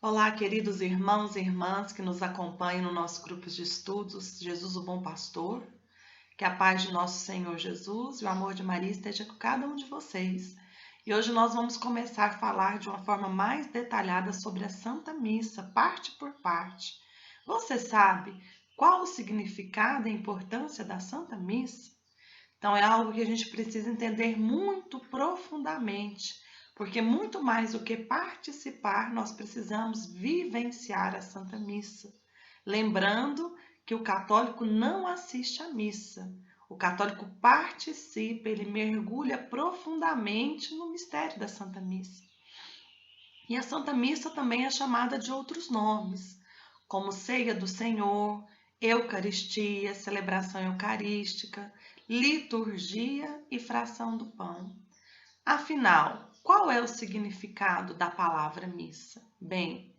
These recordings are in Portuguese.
Olá, queridos irmãos e irmãs que nos acompanham no nosso grupo de estudos Jesus, o Bom Pastor. Que a paz de nosso Senhor Jesus e o amor de Maria esteja com cada um de vocês. E hoje nós vamos começar a falar de uma forma mais detalhada sobre a Santa Missa, parte por parte. Você sabe qual o significado e a importância da Santa Missa? Então é algo que a gente precisa entender muito profundamente, porque muito mais do que participar, nós precisamos vivenciar a Santa Missa. Lembrando que o católico não assiste à missa. O católico participa, ele mergulha profundamente no mistério da Santa Missa. E a Santa Missa também é chamada de outros nomes, como Ceia do Senhor, Eucaristia, celebração eucarística, liturgia e fração do pão. Afinal, qual é o significado da palavra missa? Bem,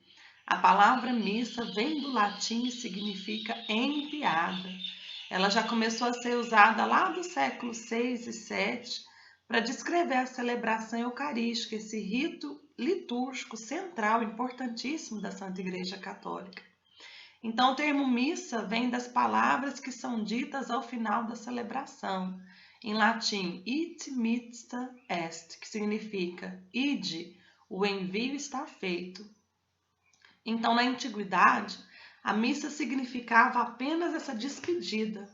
a palavra missa vem do latim e significa enviada. Ela já começou a ser usada lá do século 6 e 7 para descrever a celebração eucarística, esse rito litúrgico central, importantíssimo da Santa Igreja Católica. Então, o termo missa vem das palavras que são ditas ao final da celebração. Em latim, it missa est, que significa ide, o envio está feito. Então, na antiguidade, a missa significava apenas essa despedida,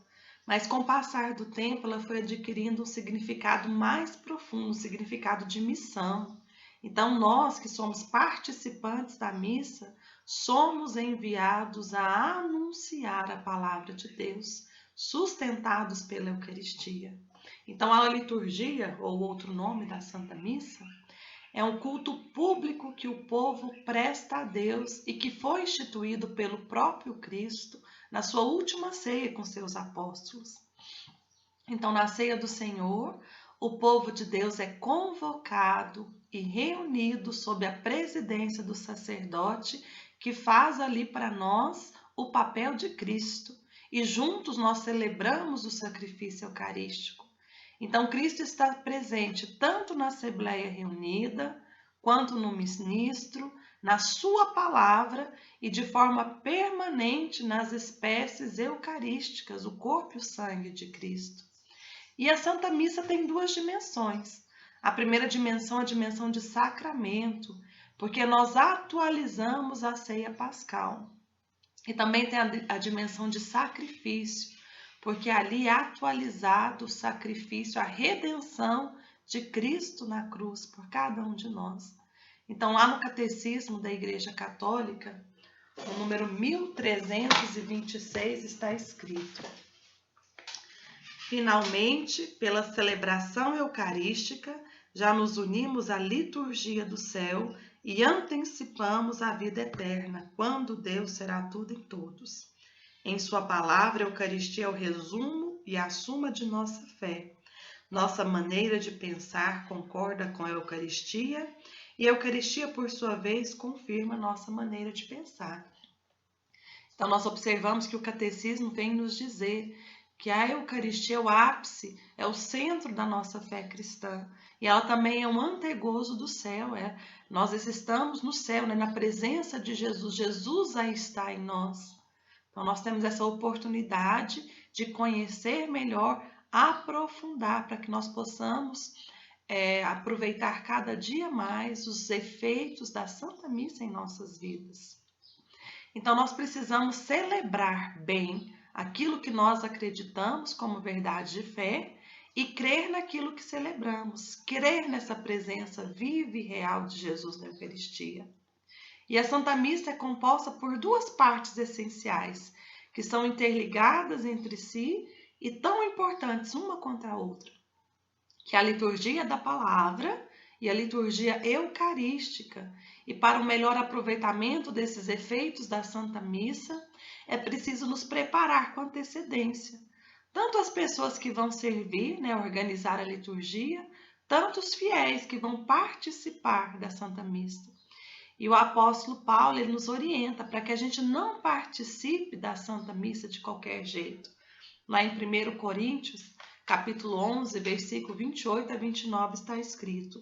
mas com o passar do tempo ela foi adquirindo um significado mais profundo, um significado de missão. Então, nós que somos participantes da missa, somos enviados a anunciar a palavra de Deus, sustentados pela Eucaristia. Então, a liturgia, ou outro nome da Santa Missa, é um culto público que o povo presta a Deus e que foi instituído pelo próprio Cristo na sua última ceia com seus apóstolos. Então, na ceia do Senhor, o povo de Deus é convocado e reunido sob a presidência do sacerdote que faz ali para nós o papel de Cristo. E juntos nós celebramos o sacrifício eucarístico. Então, Cristo está presente tanto na Assembleia Reunida, quanto no ministro, na sua palavra e de forma permanente nas espécies eucarísticas, o corpo e o sangue de Cristo. E a Santa Missa tem duas dimensões. A primeira dimensão é a dimensão de sacramento, porque nós atualizamos a ceia pascal. E também tem a dimensão de sacrifício, porque ali é atualizado o sacrifício, a redenção de Cristo na cruz por cada um de nós. Então, lá no Catecismo da Igreja Católica, o número 1326 está escrito: finalmente, pela celebração eucarística, já nos unimos à liturgia do céu e antecipamos a vida eterna, quando Deus será tudo em todos. Em sua palavra, a Eucaristia é o resumo e a suma de nossa fé. Nossa maneira de pensar concorda com a Eucaristia e a Eucaristia, por sua vez, confirma nossa maneira de pensar. Então, nós observamos que o Catecismo vem nos dizer que a Eucaristia é o ápice, é o centro da nossa fé cristã. E ela também é um antegozo do céu. Nós estamos no céu, na presença de Jesus. Jesus aí está em nós. Então, nós temos essa oportunidade de conhecer melhor, aprofundar, para que nós possamos aproveitar cada dia mais os efeitos da Santa Missa em nossas vidas. Então, nós precisamos celebrar bem aquilo que nós acreditamos como verdade de fé e crer naquilo que celebramos, crer nessa presença viva e real de Jesus na Eucaristia. E a Santa Missa é composta por duas partes essenciais, que são interligadas entre si e tão importantes uma contra a outra, que é a liturgia da palavra e a liturgia eucarística. E para o melhor aproveitamento desses efeitos da Santa Missa, é preciso nos preparar com antecedência. Tanto as pessoas que vão servir, organizar a liturgia, tanto os fiéis que vão participar da Santa Missa. E o apóstolo Paulo ele nos orienta para que a gente não participe da Santa Missa de qualquer jeito. Lá em 1 Coríntios, capítulo 11, versículo 28 a 29, está escrito: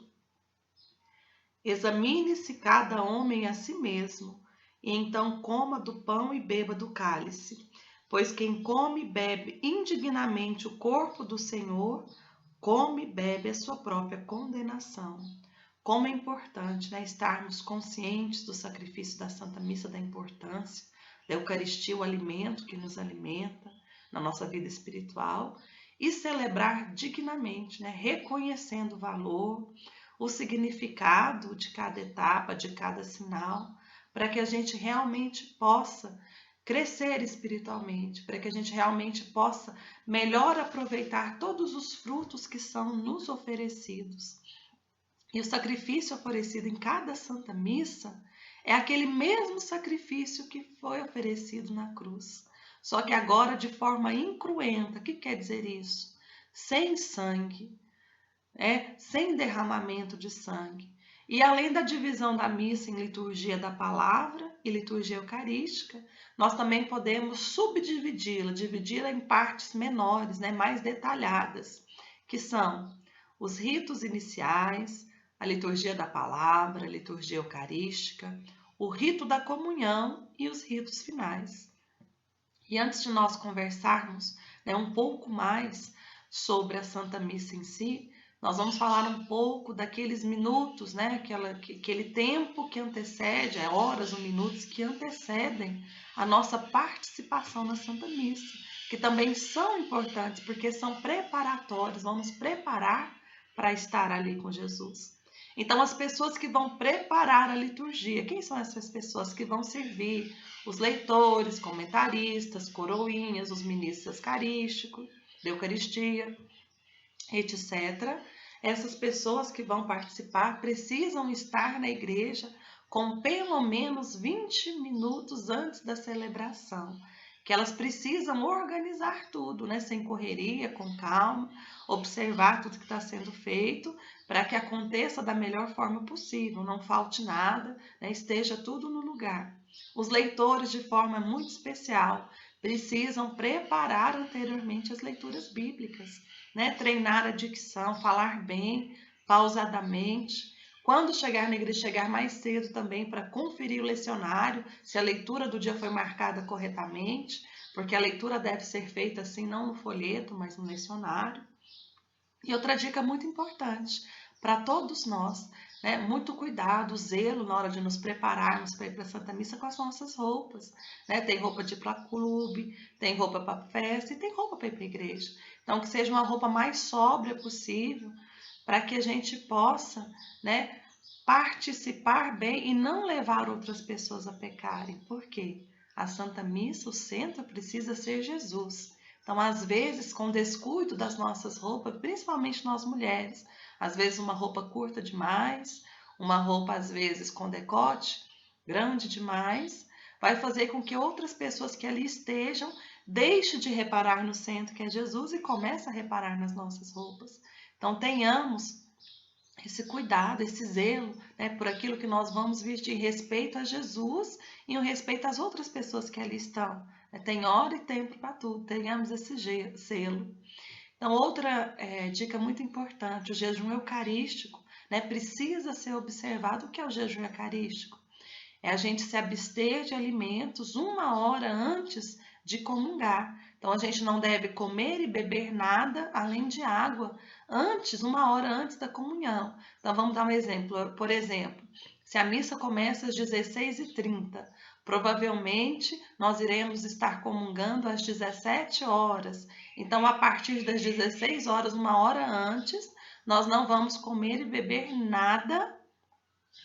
Examine-se cada homem a si mesmo, e então coma do pão e beba do cálice. Pois quem come e bebe indignamente o corpo do Senhor, come e bebe a sua própria condenação. Como é importante, né, estarmos conscientes do sacrifício da Santa Missa, da importância da Eucaristia, o alimento que nos alimenta na nossa vida espiritual, e celebrar dignamente, né, reconhecendo o valor, o significado de cada etapa, de cada sinal, para que a gente realmente possa crescer espiritualmente, para que a gente realmente possa melhor aproveitar todos os frutos que são nos oferecidos. E o sacrifício oferecido em cada Santa Missa é aquele mesmo sacrifício que foi oferecido na cruz, só que agora de forma incruenta. O que quer dizer isso? Sem sangue, sem derramamento de sangue. E além da divisão da missa em liturgia da palavra e liturgia eucarística, nós também podemos subdividi-la, dividi-la em partes menores, mais detalhadas, que são os ritos iniciais, a liturgia da palavra, a liturgia eucarística, o rito da comunhão e os ritos finais. E antes de nós conversarmos um pouco mais sobre a Santa Missa em si, nós vamos falar um pouco daqueles minutos, aquele tempo que antecede, horas ou minutos que antecedem a nossa participação na Santa Missa, que também são importantes porque são preparatórios, vamos preparar para estar ali com Jesus. Então, as pessoas que vão preparar a liturgia, quem são essas pessoas que vão servir? Os leitores, comentaristas, coroinhas, os ministros eucarísticos, da Eucaristia, etc. Essas pessoas que vão participar precisam estar na igreja com pelo menos 20 minutos antes da celebração, que elas precisam organizar tudo, sem correria, com calma, observar tudo que está sendo feito, para que aconteça da melhor forma possível, não falte nada, esteja tudo no lugar. Os leitores, de forma muito especial, precisam preparar anteriormente as leituras bíblicas, treinar a dicção, falar bem, pausadamente. Quando chegar na igreja, chegar mais cedo também para conferir o lecionário, se a leitura do dia foi marcada corretamente, porque a leitura deve ser feita assim, não no folheto, mas no lecionário. E outra dica muito importante para todos nós, muito cuidado, zelo na hora de nos prepararmos para ir para a Santa Missa com as nossas roupas. Tem roupa de ir para clube, tem roupa para festa e tem roupa para ir para a igreja. Então, que seja uma roupa mais sóbria possível, para que a gente possa, participar bem e não levar outras pessoas a pecarem. Por quê? A Santa Missa, o centro precisa ser Jesus. Então, às vezes, com descuido das nossas roupas, principalmente nós mulheres, às vezes uma roupa curta demais, uma roupa às vezes com decote grande demais, vai fazer com que outras pessoas que ali estejam deixem de reparar no centro, que é Jesus, e comecem a reparar nas nossas roupas. Então, tenhamos esse cuidado, esse zelo, por aquilo que nós vamos vestir, respeito a Jesus e um respeito às outras pessoas que ali estão. Tem hora e tempo para tudo, tenhamos esse zelo. Então, outra dica muito importante, o jejum eucarístico, precisa ser observado. O que é o jejum eucarístico? É a gente se abster de alimentos 1 hora antes de comungar. Então, a gente não deve comer e beber nada além de água antes, 1 hora antes da comunhão. Então, vamos dar um exemplo. Por exemplo, se a missa começa às 16h30, provavelmente nós iremos estar comungando às 17 horas. Então, a partir das 16 horas, 1 hora antes, nós não vamos comer e beber nada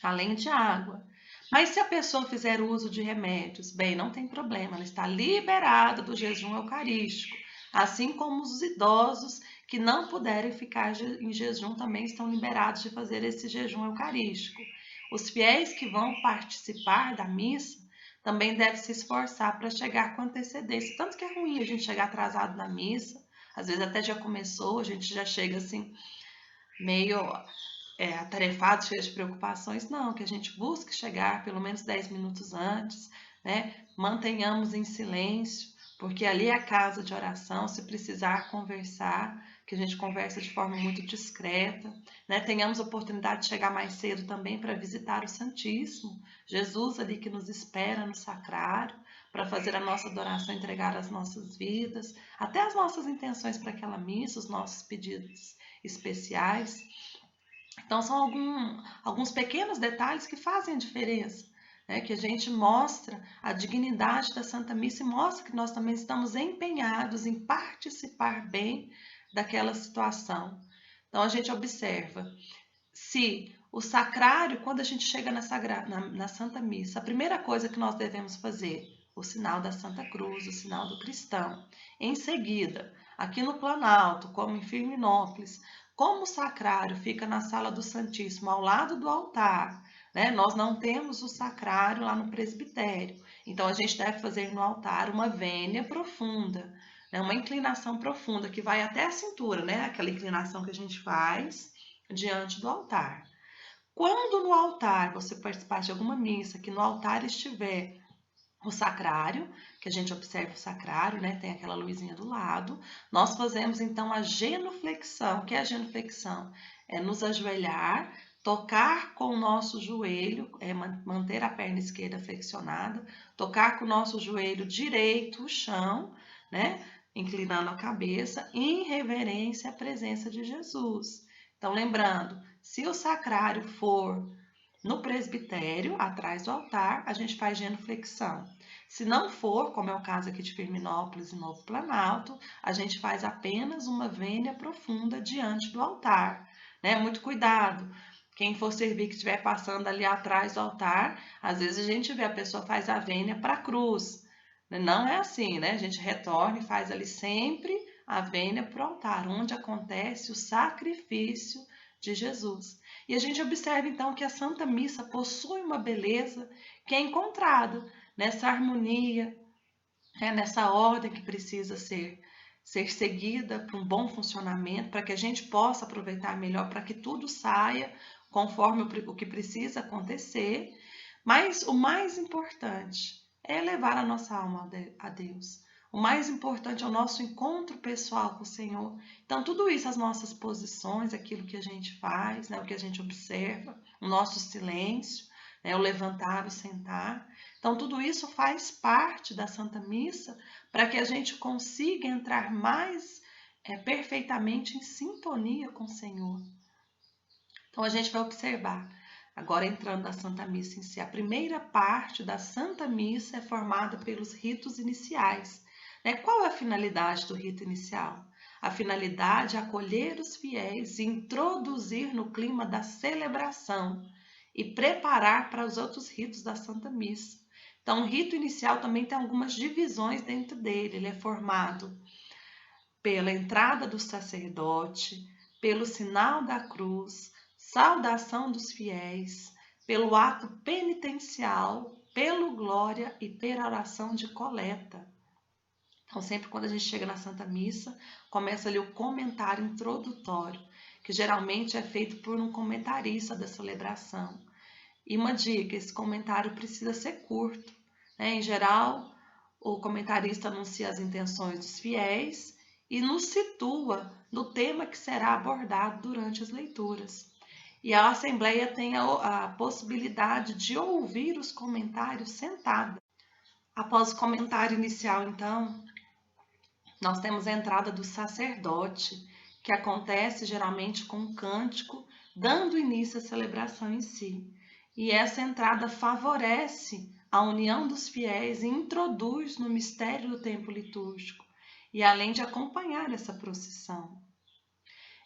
além de água. Mas se a pessoa fizer uso de remédios, bem, não tem problema, ela está liberada do jejum eucarístico, assim como os idosos que não puderem ficar em jejum também estão liberados de fazer esse jejum eucarístico. Os fiéis que vão participar da missa também devem se esforçar para chegar com antecedência, tanto que é ruim a gente chegar atrasado na missa, às vezes até já começou, a gente já chega assim, meio atarefado, cheio de preocupações. Não, que a gente busque chegar pelo menos 10 minutos antes, mantenhamos em silêncio, porque ali é a casa de oração, se precisar conversar, que a gente conversa de forma muito discreta, né? Tenhamos a oportunidade de chegar mais cedo também para visitar o Santíssimo, Jesus ali que nos espera no sacrário, para fazer a nossa adoração, entregar as nossas vidas, até as nossas intenções para aquela missa, os nossos pedidos especiais. Então, são alguns pequenos detalhes que fazem a diferença, né? Que a gente mostra a dignidade da Santa Missa e mostra que nós também estamos empenhados em participar bem daquela situação. Então, a gente observa se o sacrário, quando a gente chega na Santa Missa, a primeira coisa que nós devemos fazer, o sinal da Santa Cruz, o sinal do cristão. Em seguida, aqui no Planalto, como em Firminópolis, como o sacrário fica na sala do Santíssimo, ao lado do altar, né? Nós não temos o sacrário lá no presbitério. Então, a gente deve fazer no altar uma vênia profunda, né? Uma inclinação profunda, que vai até a cintura, né? Aquela inclinação que a gente faz diante do altar. Quando no altar você participar de alguma missa, que no altar estiver o sacrário, que a gente observa o sacrário, né? Tem aquela luzinha do lado. Nós fazemos então a genuflexão. O que é a genuflexão? É nos ajoelhar, tocar com o nosso joelho, manter a perna esquerda flexionada, tocar com o nosso joelho direito o chão, né? Inclinando a cabeça, em reverência à presença de Jesus. Então, lembrando, se o sacrário for no presbitério, atrás do altar, a gente faz genuflexão. Se não for, como é o caso aqui de Firminópolis e Novo Planalto, a gente faz apenas uma vênia profunda diante do altar, né? Muito cuidado. Quem for servir que estiver passando ali atrás do altar, às vezes a gente vê a pessoa faz a vênia para a cruz. Não é assim, né? A gente retorna e faz ali sempre a vênia para o altar, onde acontece o sacrifício de Jesus. E a gente observa então que a Santa Missa possui uma beleza que é encontrada nessa harmonia, nessa ordem que precisa ser seguida para um bom funcionamento, para que a gente possa aproveitar melhor, para que tudo saia conforme o que precisa acontecer. Mas o mais importante é levar a nossa alma a Deus. O mais importante é o nosso encontro pessoal com o Senhor. Então, tudo isso, as nossas posições, aquilo que a gente faz, né, o que a gente observa, o nosso silêncio, né, o levantar, o sentar. Então, tudo isso faz parte da Santa Missa para que a gente consiga entrar mais perfeitamente em sintonia com o Senhor. Então, a gente vai observar. Agora, entrando na Santa Missa em si, a primeira parte da Santa Missa é formada pelos ritos iniciais. Qual é a finalidade do rito inicial? A finalidade é acolher os fiéis e introduzir no clima da celebração e preparar para os outros ritos da Santa Missa. Então, o rito inicial também tem algumas divisões dentro dele. Ele é formado pela entrada do sacerdote, pelo sinal da cruz, saudação dos fiéis, pelo ato penitencial, pelo glória e pela oração de coleta. Então, sempre quando a gente chega na Santa Missa, começa ali o comentário introdutório, que geralmente é feito por um comentarista da celebração. E uma dica, esse comentário precisa ser curto, né? Em geral, o comentarista anuncia as intenções dos fiéis e nos situa no tema que será abordado durante as leituras. E a Assembleia tem a possibilidade de ouvir os comentários sentada. Após o comentário inicial, então, nós temos a entrada do sacerdote, que acontece geralmente com um cântico, dando início à celebração em si. E essa entrada favorece a união dos fiéis e introduz no mistério do tempo litúrgico, e além de acompanhar essa procissão.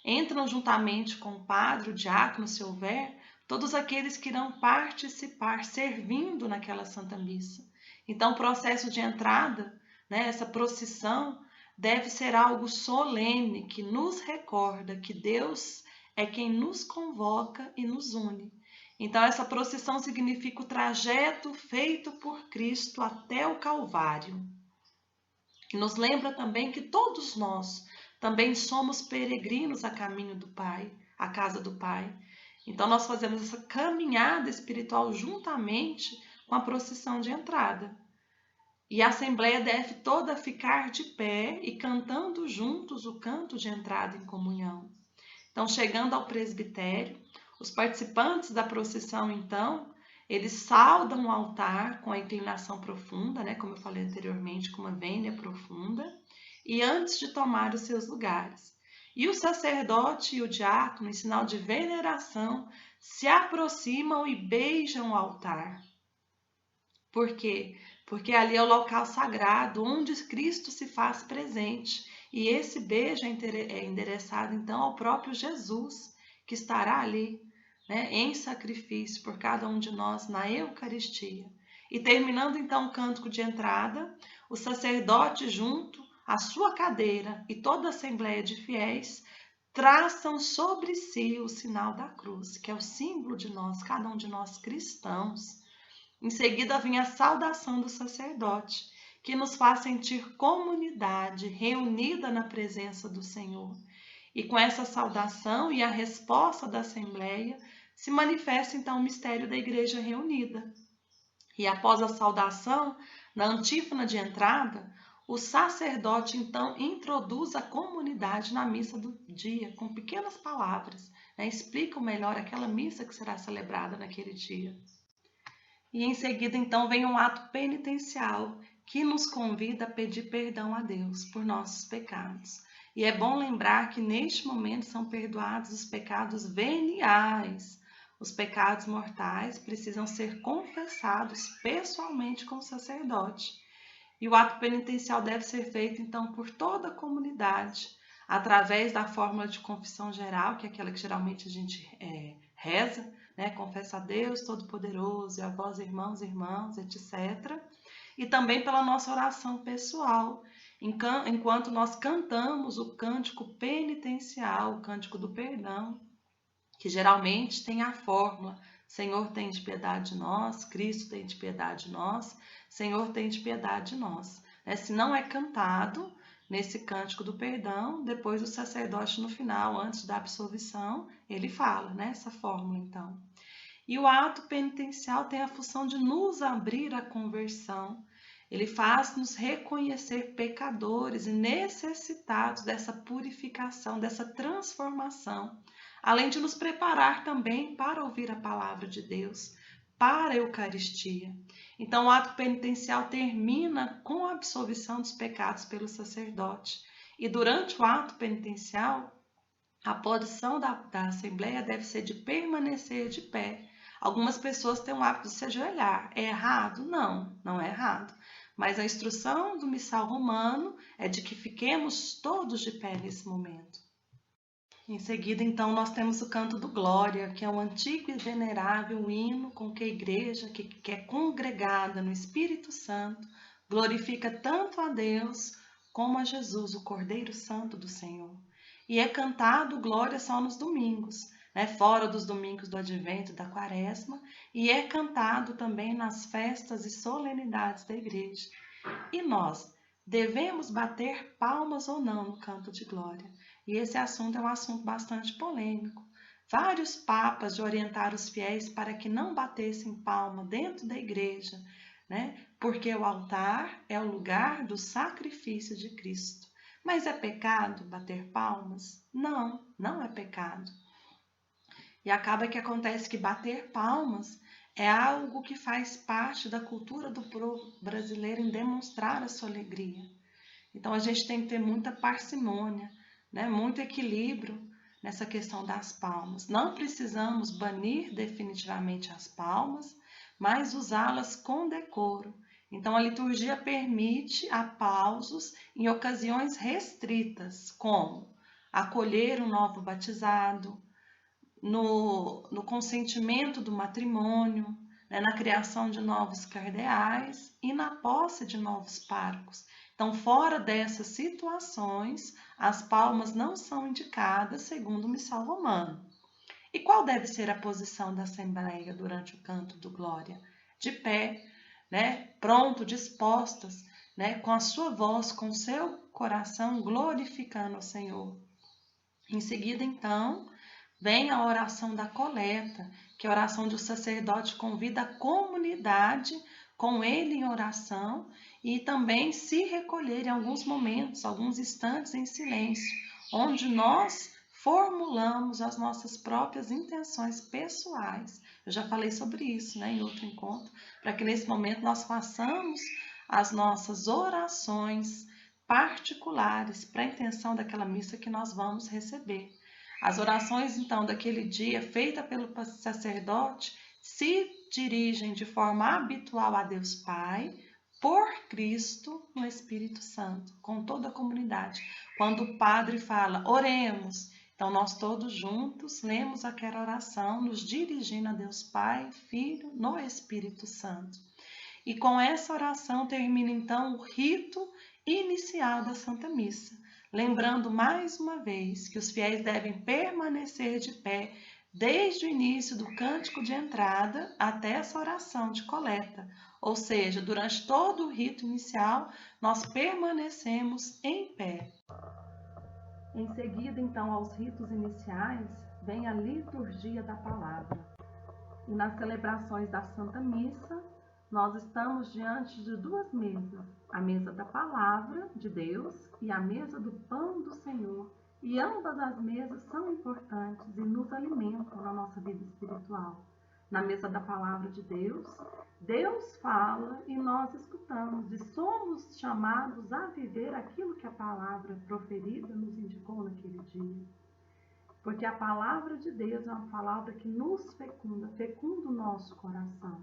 Entram juntamente com o padre, o diácono, se houver, todos aqueles que irão participar, servindo naquela Santa Missa. Então, o processo de entrada, essa procissão, deve ser algo solene, que nos recorda que Deus é quem nos convoca e nos une. Então, essa procissão significa o trajeto feito por Cristo até o Calvário. E nos lembra também que todos nós também somos peregrinos a caminho do Pai, a casa do Pai. Então, nós fazemos essa caminhada espiritual juntamente com a procissão de entrada. E a assembleia deve toda ficar de pé e cantando juntos o canto de entrada em comunhão. Então, chegando ao presbitério, os participantes da procissão, então, eles saudam o altar com a inclinação profunda, né, como eu falei anteriormente, com uma vênia profunda, e antes de tomar os seus lugares. E o sacerdote e o diácono, em sinal de veneração, se aproximam e beijam o altar. Por quê? Porque ali é o local sagrado onde Cristo se faz presente. E esse beijo é endereçado então ao próprio Jesus, que estará ali, né, em sacrifício por cada um de nós na Eucaristia. E terminando então o cântico de entrada, o sacerdote junto à sua cadeira e toda a assembleia de fiéis traçam sobre si o sinal da cruz, que é o símbolo de nós, cada um de nós cristãos. Em seguida vem a saudação do sacerdote, que nos faz sentir comunidade reunida na presença do Senhor. E com essa saudação e a resposta da Assembleia, se manifesta então o mistério da Igreja reunida. E após a saudação, na antífona de entrada, o sacerdote então introduz a comunidade na missa do dia, com pequenas palavras, né? Explica melhor aquela missa que será celebrada naquele dia. E em seguida, então, vem um ato penitencial que nos convida a pedir perdão a Deus por nossos pecados. E é bom lembrar que neste momento são perdoados os pecados veniais. Os pecados mortais precisam ser confessados pessoalmente com o sacerdote. E o ato penitencial deve ser feito, então, por toda a comunidade, através da fórmula de confissão geral, que é aquela que geralmente a gente reza, né? Confessa a Deus Todo-Poderoso, e a vós, irmãos e irmãs, etc. E também pela nossa oração pessoal, enquanto nós cantamos o cântico penitencial, o cântico do perdão, que geralmente tem a fórmula: Senhor, tem de piedade de nós, Cristo tem de piedade de nós, Senhor, tem de piedade de nós. Se não é cantado nesse cântico do perdão, depois o sacerdote no final, antes da absolvição, ele fala nessa fórmula então. E o ato penitencial tem a função de nos abrir à conversão. Ele faz-nos reconhecer pecadores e necessitados dessa purificação, dessa transformação, além de nos preparar também para ouvir a palavra de Deus, para a Eucaristia. Então, o ato penitencial termina com a absolvição dos pecados pelo sacerdote. E durante o ato penitencial, a posição da Assembleia deve ser de permanecer de pé. Algumas pessoas têm o hábito de se ajoelhar. É errado? Não, não é errado. Mas a instrução do missal romano é de que fiquemos todos de pé nesse momento. Em seguida, então, nós temos o canto do Glória, que é um antigo e venerável hino com que a igreja, que é congregada no Espírito Santo, glorifica tanto a Deus como a Jesus, o Cordeiro Santo do Senhor. E é cantado Glória só nos domingos, né? Fora dos domingos do Advento e da Quaresma, e é cantado também nas festas e solenidades da igreja. E nós devemos bater palmas ou não no canto de glória? E esse assunto é um assunto bastante polêmico. Vários papas já orientaram os fiéis para que não batessem palma dentro da igreja, né? Porque o altar é o lugar do sacrifício de Cristo. Mas é pecado bater palmas? Não, não é pecado. E acaba que acontece que bater palmas é algo que faz parte da cultura do povo brasileiro em demonstrar a sua alegria. Então a gente tem que ter muita parcimônia, né? Muito equilíbrio nessa questão das palmas. Não precisamos banir definitivamente as palmas, mas usá-las com decoro. Então a liturgia permite aplausos em ocasiões restritas, como acolher um novo batizado, no consentimento do matrimônio, né, na criação de novos cardeais e na posse de novos párocos. Então, fora dessas situações, as palmas não são indicadas segundo o missal romano. E qual deve ser a posição da Assembleia durante o canto do Glória? De pé, né, pronto, dispostas, né, com a sua voz, com o seu coração, glorificando o Senhor. Em seguida, então, vem a oração da coleta, que é a oração onde o sacerdote convida a comunidade com Ele em oração e também se recolher em alguns momentos, alguns instantes em silêncio, onde nós formulamos as nossas próprias intenções pessoais. Eu já falei sobre isso, em outro encontro, para que nesse momento nós façamos as nossas orações particulares para a intenção daquela missa que nós vamos receber. As orações, então, daquele dia, feitas pelo sacerdote, se dirigem de forma habitual a Deus Pai, por Cristo, no Espírito Santo, com toda a comunidade. Quando o padre fala, oremos, então nós todos juntos lemos aquela oração, nos dirigindo a Deus Pai, Filho, no Espírito Santo. E com essa oração termina então o rito inicial da Santa Missa, lembrando mais uma vez que os fiéis devem permanecer de pé desde o início do cântico de entrada até essa oração de coleta, ou seja, durante todo o rito inicial, nós permanecemos em pé. Em seguida, então, aos ritos iniciais, vem a liturgia da palavra. E nas celebrações da Santa Missa, nós estamos diante de duas mesas, a mesa da palavra de Deus e a mesa do pão do Senhor. E ambas as mesas são importantes e nos alimentam na nossa vida espiritual. Na mesa da palavra de Deus, Deus fala e nós escutamos e somos chamados a viver aquilo que a palavra proferida nos indicou naquele dia. Porque a palavra de Deus é uma palavra que nos fecunda o nosso coração.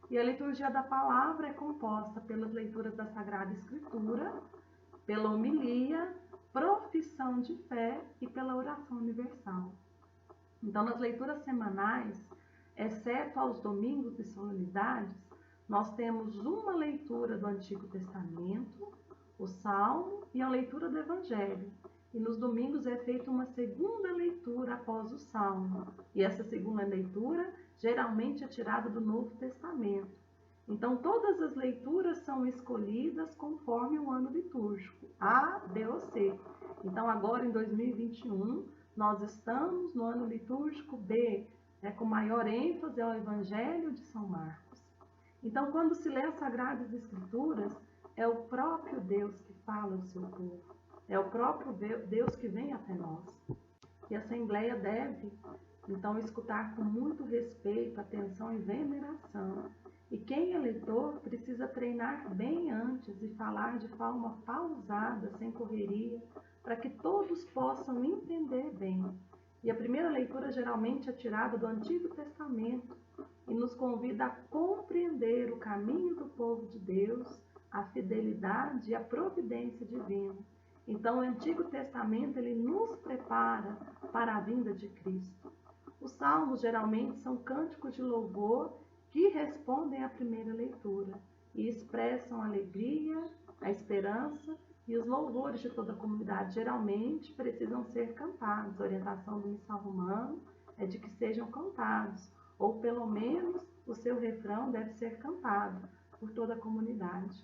E a liturgia da palavra é composta pelas leituras da Sagrada Escritura, pela homilia, profissão de fé e pela oração universal. Então, nas leituras semanais, exceto aos domingos e solenidades, nós temos uma leitura do Antigo Testamento, o Salmo e a leitura do Evangelho. E nos domingos é feita uma segunda leitura após o Salmo. E essa segunda leitura geralmente é tirada do Novo Testamento. Então, todas as leituras são escolhidas conforme o ano litúrgico, A, B ou C. Então, agora em 2021, nós estamos no ano litúrgico B, com maior ênfase ao Evangelho de São Marcos. Então, quando se lê as Sagradas Escrituras, é o próprio Deus que fala ao seu povo. É o próprio Deus que vem até nós. E a Assembleia deve, então, escutar com muito respeito, atenção e veneração. E quem é leitor precisa treinar bem antes e falar de forma pausada, sem correria, para que todos possam entender bem. E a primeira leitura geralmente é tirada do Antigo Testamento e nos convida a compreender o caminho do povo de Deus, a fidelidade e a providência divina. Então, o Antigo Testamento ele nos prepara para a vinda de Cristo. Os salmos geralmente são cânticos de louvor que respondem à primeira leitura e expressam a alegria, a esperança e os louvores de toda a comunidade. Geralmente precisam ser cantados. A orientação do missal romano é de que sejam cantados, ou pelo menos o seu refrão deve ser cantado por toda a comunidade.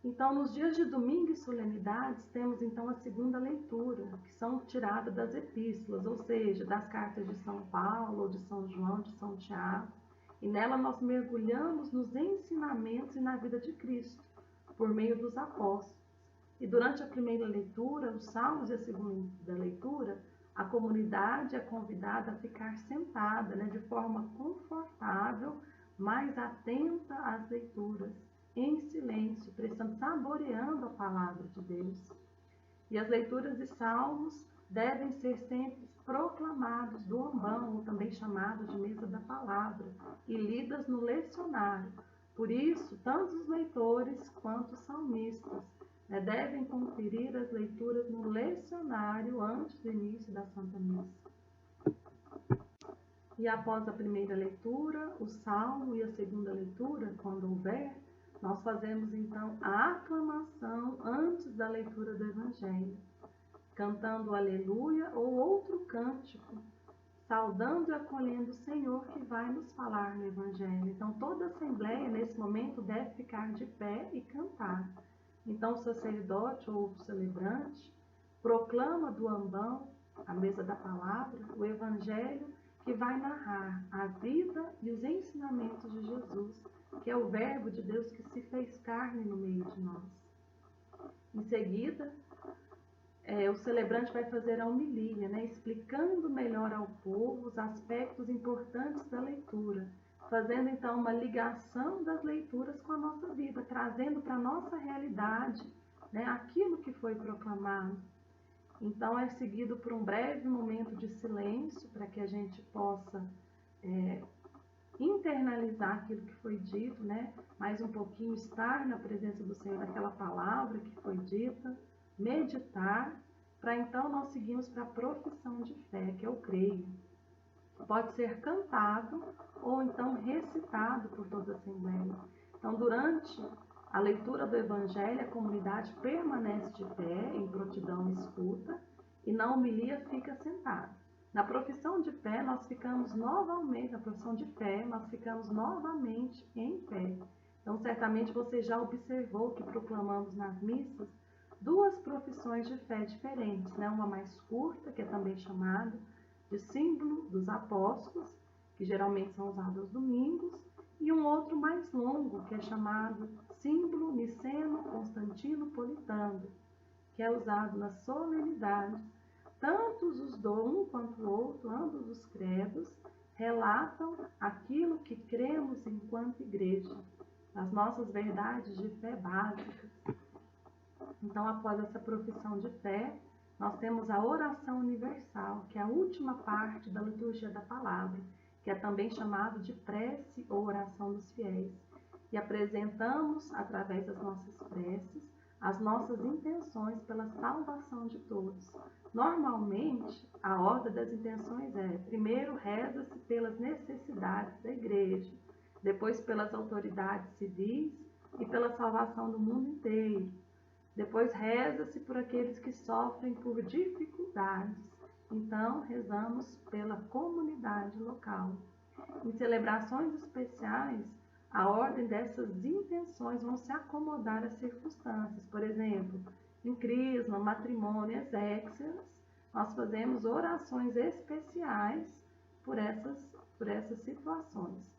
Então, nos dias de domingo e solenidades, temos então a segunda leitura, que são tiradas das epístolas, ou seja, das cartas de São Paulo, ou de São João, de São Tiago. E nela nós mergulhamos nos ensinamentos e na vida de Cristo, por meio dos apóstolos. E durante a primeira leitura, os salmos e a segunda leitura, a comunidade é convidada a ficar sentada, de forma confortável, mais atenta às leituras, em silêncio, saboreando a palavra de Deus. E as leituras de salmos devem ser sempre proclamados do ambão, ou também chamados de mesa da palavra, e lidas no lecionário. Por isso, tanto os leitores quanto os salmistas devem conferir as leituras no lecionário antes do início da Santa Missa. E após a primeira leitura, o salmo e a segunda leitura, quando houver, nós fazemos então a aclamação antes da leitura do Evangelho, cantando o Aleluia ou outro cântico, saudando e acolhendo o Senhor que vai nos falar no Evangelho. Então toda a Assembleia nesse momento deve ficar de pé e cantar. Então o sacerdote ou o celebrante proclama do ambão, a mesa da palavra, o Evangelho que vai narrar a vida e os ensinamentos de Jesus, que é o Verbo de Deus que se fez carne no meio de nós. Em seguida, o celebrante vai fazer a homilia, né, explicando melhor ao povo os aspectos importantes da leitura, fazendo então uma ligação das leituras com a nossa vida, trazendo para a nossa realidade, né, aquilo que foi proclamado. Então é seguido por um breve momento de silêncio para que a gente possa internalizar aquilo que foi dito, né, mais um pouquinho estar na presença do Senhor, daquela palavra que foi dita, meditar, para então nós seguirmos para a profissão de fé, que é o creio. Pode ser cantado ou então recitado por toda a Assembleia. Então, durante a leitura do Evangelho, a comunidade permanece de pé, em prontidão e escuta, e na homilia fica sentada. Na profissão de fé, nós ficamos novamente em pé. Então, certamente você já observou que proclamamos nas missas duas profissões de fé diferentes, né? Uma mais curta, que é também chamada de símbolo dos apóstolos, que geralmente são usados aos domingos, e um outro mais longo, que é chamado símbolo niceno-constantino-politano, que é usado na solenidade. Tanto os do um quanto o outro, ambos os credos, relatam aquilo que cremos enquanto igreja, as nossas verdades de fé básicas. Então, após essa profissão de fé, nós temos a oração universal, que é a última parte da liturgia da palavra, que é também chamado de prece ou oração dos fiéis. E apresentamos, através das nossas preces, as nossas intenções pela salvação de todos. Normalmente, a ordem das intenções é: primeiro reza-se pelas necessidades da igreja, depois pelas autoridades civis e pela salvação do mundo inteiro. Depois reza-se por aqueles que sofrem por dificuldades. Então, rezamos pela comunidade local. Em celebrações especiais, a ordem dessas intenções vão se acomodar às circunstâncias. Por exemplo, em crisma, matrimônio, exéquias, nós fazemos orações especiais por essas situações.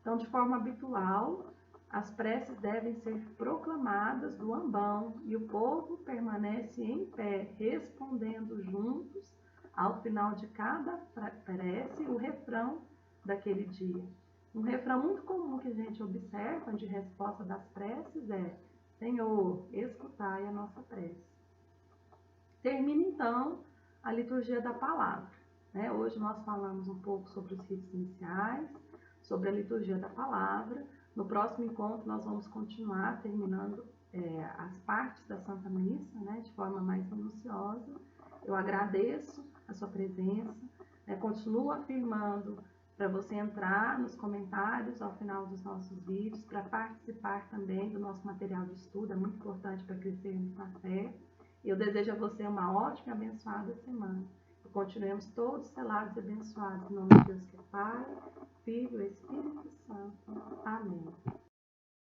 Então, de forma habitual, as preces devem ser proclamadas do ambão e o povo permanece em pé, respondendo juntos, ao final de cada prece, o refrão daquele dia. Um refrão muito comum que a gente observa de resposta das preces é: Senhor, escutai a nossa prece. Termina então a liturgia da palavra, né? Hoje nós falamos um pouco sobre os ritos iniciais, sobre a liturgia da palavra. No próximo encontro nós vamos continuar terminando as partes da Santa Missa, né, de forma mais minuciosa. Eu agradeço a sua presença, continuo afirmando para você entrar nos comentários ao final dos nossos vídeos, para participar também do nosso material de estudo, é muito importante para crescermos na fé. Eu desejo a você uma ótima e abençoada semana. E continuemos todos selados e abençoados em nome de Deus que é Pai, Filho e Espírito Santo. Amém.